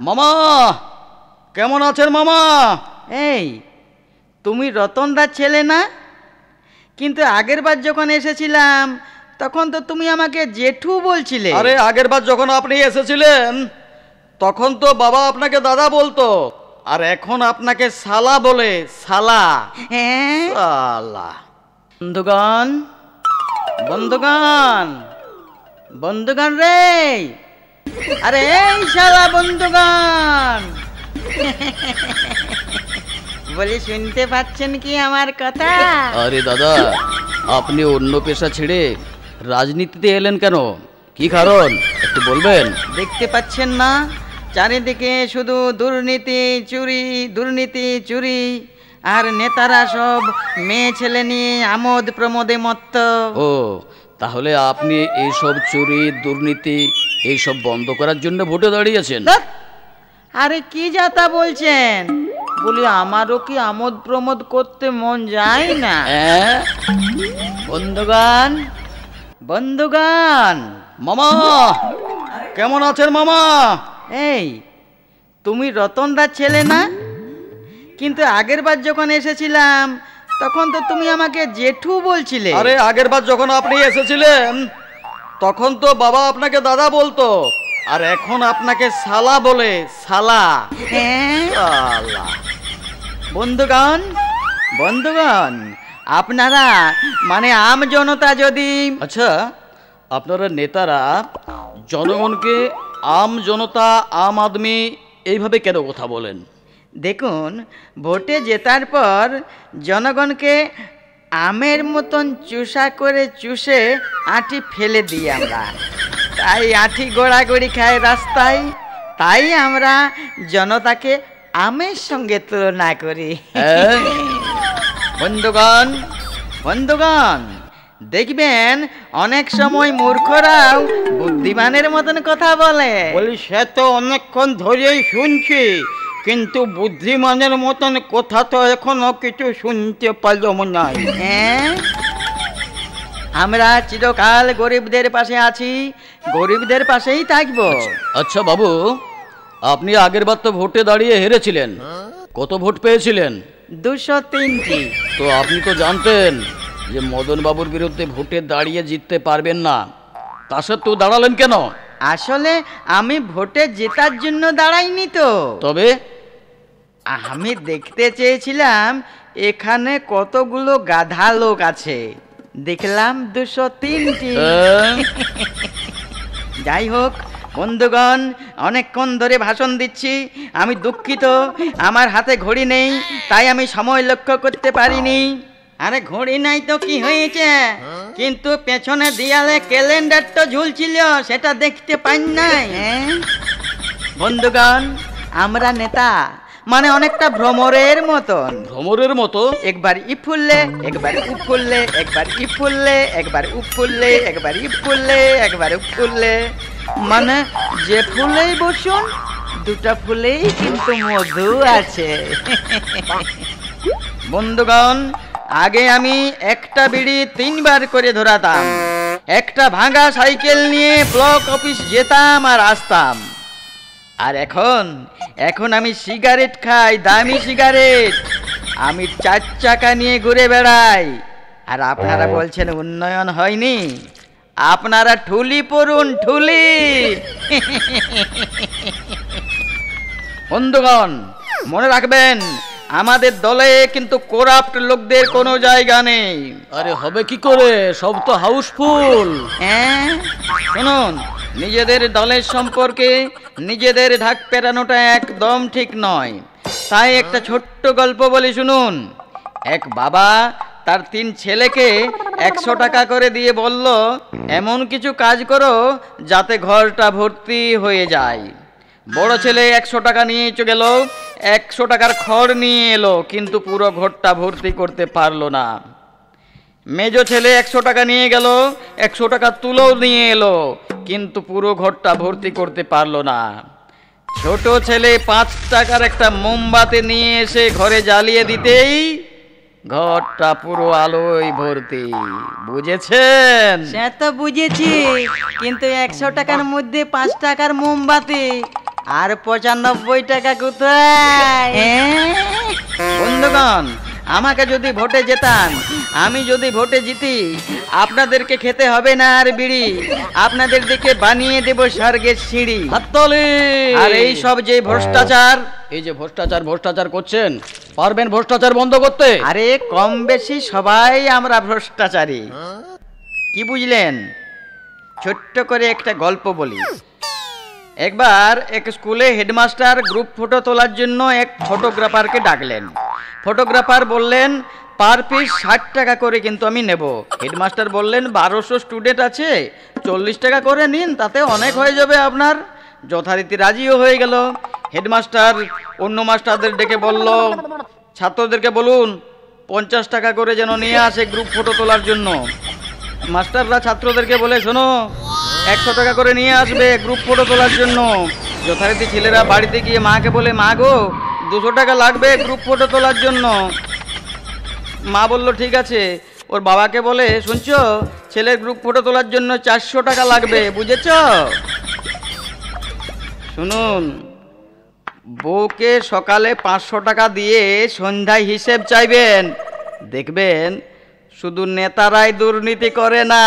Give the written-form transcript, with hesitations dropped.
মামা কেমন আছেন মামা? এই তুমি রতনদার ছেলে না? কিন্তু আগের বার যখন এসেছিলাম তখন তো তুমি আমাকে জেঠু বলছিলে। আরে আগের বার যখন আপনি এসেছিলেন তখন তো বাবা আপনাকে দাদা বলতো, আর এখন আপনাকে শালা বলে। শালা। হ্যাঁ শালা। বন্ধুগণ, বন্ধুগণ, বন্ধুগণ রে, আরে এই শালা বন্ধুগণ, বলি শুনতে পাচ্ছেন কি আমার কথা? আরে দাদা, আপনি অন্য পেশা ছেড়ে রাজনীতিতে এলেন কেন? কি কারণ একটু বলবেন? দেখতে পাচ্ছেন না চারিদিকে শুধু দুর্নীতি চুরি, দুর্নীতি চুরি, আর নেতারা সব মেয়ে ছেলে নিয়ে আমোদ প্রমোদে মত্ত। ও, তাহলে আপনি এইসব চুরি দুর্নীতি এইসব বন্ধ করার জন্য ভোটে দাঁড়িয়েছেন? আরে কি যাতা বলছেন? বলি আমারও কি আমোদ প্রমোদ করতে মন যায় না? বন্ধুগণ, বন্ধুগণ, মামা কেমন আছেন মামা? এই তুমি রতনদার ছেলে না? কিন্তু আগের বার যখন এসেছিলাম তখন তো তুমি আমাকে জেঠু বলছিলে। আরে আগের বার যখন আপনি এসেছিলেন তখন তো বাবা আপনাকে দাদা বলতো, আর এখন আপনাকে শালা বলে। শালা। হ্যাঁ শালা। বন্ধুগণ, বন্ধুগণ, আপনারা মানে আম জনতা যদি, আচ্ছা, আপনারা নেতারা জনগণকে আম জনতা, আম আদমি এইভাবে কেন কথা বলেন? দেখুন, ভোটে জেতার পর জনগণকে আমের মতন চুষা করে চুষে আঁটি ফেলে দিই আমরা, তাই আঁটি গোড়াগড়ি খায় রাস্তায়, তাই আমরা জনতাকে আমের সঙ্গে তুলনা করি। বন্ধুগণ, বন্ধুগণ, দেখবেন অনেক সময় মূর্খরাও বুদ্ধিমানের মতন কথা বলে। বলি সে তো অনেকক্ষণ ধরেই শুনছি, কিন্তু বুদ্ধিমানের মতন কথা তো এখনো কিছু শুনতে পারলাম না। হ্যাঁ, আমরা চিরকাল গরিবদের পাশে আছি, গরিবদের পাশেই থাকবো। আচ্ছা বাবু, আপনি আগের বার তো ভোটে দাঁড়িয়ে হেরেছিলেন, কত ভোট পেয়েছিলেন? 203টি। তো আপনি তো জানতেন যে মদন বাবুর বিরুদ্ধে ভোটে দাঁড়িয়ে জিততে পারবেন না, তা সত্ত্বেও দাঁড়ালেন কেন? আসলে আমি ভোটে জেতার জন্য দাঁড়াইনি তো, তবে আমি দেখতে চেয়েছিলাম এখানে কতগুলো গাধা লোক আছে, দেখলাম 203টি। যাই হোক বন্ধুগণ, অনেকক্ষণ ধরে ভাষণ দিচ্ছি, আমি দুঃখিত, আমার হাতে ঘড়ি নেই, তাই আমি সময় লক্ষ্য করতে পারিনি। আরে ঘড়ি নাই তো কি হয়েছে, কিন্তু পেছনে দেয়ালে ক্যালেন্ডার তো ঝুলছিল, সেটা দেখতে পাই নাই। বন্ধুগণ, আমরা নেতা মানে অনেকটা ভ্রমরের মতন। ভ্রমরের মতো? একবার ই ফুললে, একবার উ ফুললে, একবার ই ফুললে, একবার উ ফুললে, একবার ই ফুললে, একবার উ ফুললে, মানে যে ফুলেই বসুন দুটা ফুলেই কিন্তু মধু আছে। বন্ধুগণ, আগে আমি একটা বিড়ি 3 বার করে ধরাতাম, একটা ভাঙা সাইকেল নিয়ে ব্লক অফিস যেতাম আর আসতাম, আর এখন আমি সিগারেট খাই, দামি সিগারেট, আমি 4 চাকা নিয়ে ঘুরে বেড়াই। আর আপনারা বলছেন উন্নয়ন হয়নি, আপনারা ঠুলি পড়ুন, ঠুলি। বন্ধুগণ, মনে রাখবেন আমাদের দলে কিন্তু করাপ্ট লোকদের কোনো জায়গা নেই। আরে হবে কি করে, সব তো হাউসফুল। হ্যাঁ শুনুন, নিজেদের দলের সম্পর্কে নিজেদের ঢাক পেরানোটা একদম ঠিক নয়, তাই একটা ছোট্ট গল্প বলি শুনুন। এক বাবা তার 3 ছেলেকে 100 টাকা করে দিয়ে বলল, এমন কিছু কাজ করো যাতে ঘরটা ভর্তি হয়ে যায়। বড় ছেলে 100 টাকা নিয়ে গেল, 100 টাকার খড় নিয়ে এলো, কিন্তু পুরো ঘরটা ভর্তি করতে পারলো না। মেজ ছেলে 100 টাকা নিয়ে গেল, 100 টাকা তুলো নিয়ে এলো, কিন্তু পুরো ঘরটা ভর্তি করতে পারলো না। ছোট ছেলে 5 টাকার একটা মোমবাতি নিয়ে এসে ঘরে জ্বালিয়ে দিতেই ঘরটা পুরো আলোয় ভর্তি। বুঝেছেন? সে তো বুঝেছি, কিন্তু 100 টাকার মধ্যে 5 টাকার মোমবাতি আর 95 টাকা কোথায়? বন্ধুগণ, আমাকে যদি ভোটে জেতান, আমি যদি ভোটে জিতি, আপনাদেরকে খেতে হবে না আর বিড়ি, আপনাদের দিকে বানিয়ে দেব স্বর্গের সিঁড়ি। হাততালি। আর এই সব যে ভ্রষ্টাচার, এই যে ভ্রষ্টাচার করছেন, পারবেন ভ্রষ্টাচার বন্ধ করতে? আরে কম বেশি সবাই আমরা ভ্রষ্টাচারী। কি বুঝলেন? ছোট্ট করে একটা গল্প বলি। একবার এক স্কুলে হেডমাস্টার গ্রুপ ফটো তোলার জন্য এক ফটোগ্রাফারকে ডাকলেন। ফটোগ্রাফার বললেন, পার পিস 60 টাকা করে কিন্তু আমি নেব। হেডমাস্টার বললেন, 1200 স্টুডেন্ট আছে, 40 টাকা করে নিন, তাতে অনেক হয়ে যাবে আপনার। যথারীতি রাজিও হয়ে গেল। হেডমাস্টার অন্য মাস্টারদের ডেকে বলল, ছাত্রদেরকে বলুন 50 টাকা করে যেন নিয়ে আসে গ্রুপ ফটো তোলার জন্য। মাস্টাররা ছাত্রদেরকে বলে, শোনো, 100 টাকা করে নিয়ে আসবে গ্রুপ ফটো তোলার জন্য। যথারীতি ছেলেরা বাড়িতে গিয়ে মাকে বলে, মা গো, 200 টাকা লাগবে গ্রুপ ফটো তোলার জন্য। মা বলল, ঠিক আছে। ওর বাবাকে বলে, শুনছো, ছেলের গ্রুপ ফটো তোলার জন্য 400 টাকা লাগবে, বুঝেছ? শুনুন, বউকে সকালে 500 টাকা দিয়ে সন্ধ্যায় হিসেব চাইবেন, দেখবেন শুধু নেতারাই দুর্নীতি করে না।